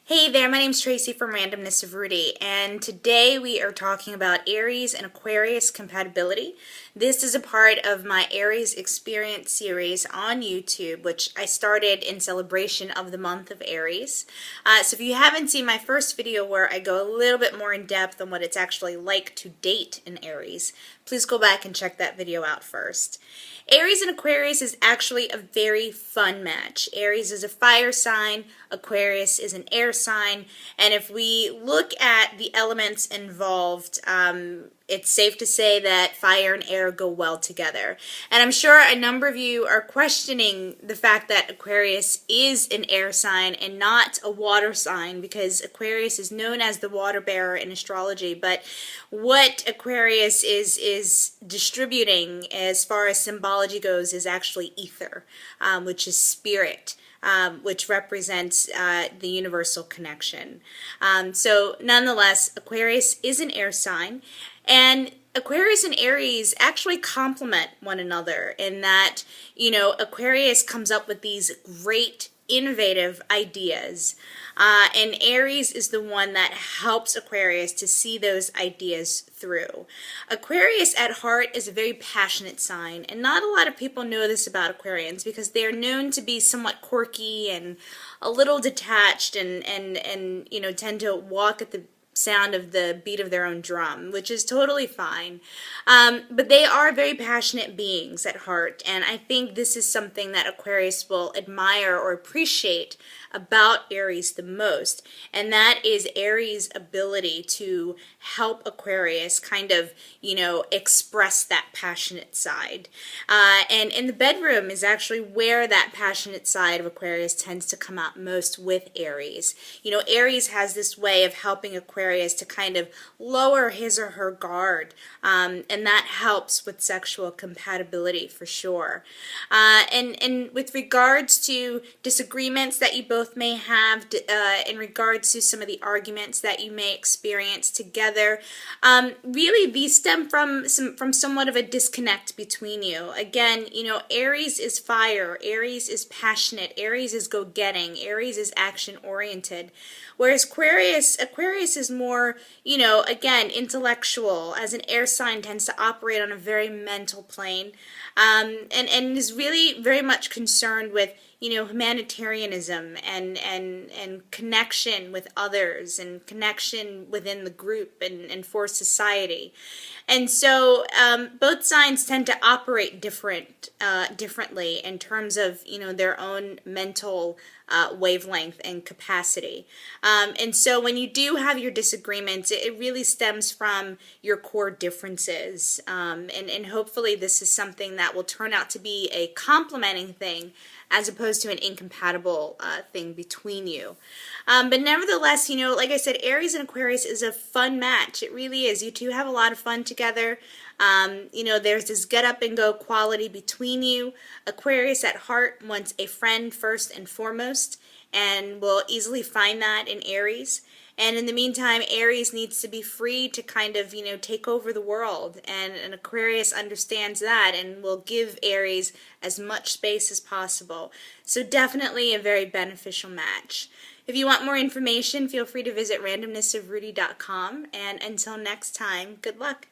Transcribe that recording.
Hey there, my name's Tracy from Randomness of Rudy, and today we are talking about Aries and Aquarius compatibility. This is a part of my Aries Experience series on YouTube, which I started in celebration of the month of Aries. So if you haven't seen my first video where I go a little bit more in depth on what it's actually like to date an Aries, please go back and check that video out first. Aries and Aquarius is actually a very fun match. Aries is a fire sign, Aquarius is an air sign, and if we look at the elements involved, it's safe to say that fire and air go well together. And I'm sure a number of you are questioning the fact that Aquarius is an air sign and not a water sign, because Aquarius is known as the water bearer in astrology, but what Aquarius is distributing as far as symbology goes is actually ether, which is spirit. Which represents the universal connection. So nonetheless, Aquarius is an air sign, and Aquarius and Aries actually complement one another in that, Aquarius comes up with these great innovative ideas, and Aries is the one that helps Aquarius to see those ideas through. Aquarius at heart is a very passionate sign, and not a lot of people know this about Aquarians because they're known to be somewhat quirky and a little detached and tend to walk at the sound of the beat of their own drum, which is totally fine. But they are very passionate beings at heart, and I think this is something that Aquarius will admire or appreciate about Aries the most, and that is Aries' ability to help Aquarius kind of, express that passionate side. And in the bedroom is actually where that passionate side of Aquarius tends to come out most with Aries. Aries has this way of helping Aquarius to kind of lower his or her guard, and that helps with sexual compatibility for sure. And with regards to disagreements that you both may have in regards to some of the arguments that you may experience together, really these stem from somewhat of a disconnect between you. Again, Aries is fire, Aries is passionate, Aries is go-getting, Aries is action-oriented, whereas Aquarius is more, again, intellectual, as an air sign tends to operate on a very mental plane, and is really very much concerned with humanitarianism and connection with others and connection within the group and for society. And so both signs tend to operate differently in terms of their own mental wavelength and capacity. And so when you do have your disagreements, it really stems from your core differences. And hopefully this is something that will turn out to be a complementing thing as opposed to an incompatible thing between you. But nevertheless, like I said, Aries and Aquarius is a fun match. It really is. You two have a lot of fun together. There's this get up and go quality between you. Aquarius at heart wants a friend first and foremost, and will easily find that in Aries. And in the meantime, Aries needs to be free to kind of, take over the world. And Aquarius understands that and will give Aries as much space as possible. So definitely a very beneficial match. If you want more information, feel free to visit randomnessofrudy.com. And until next time, good luck.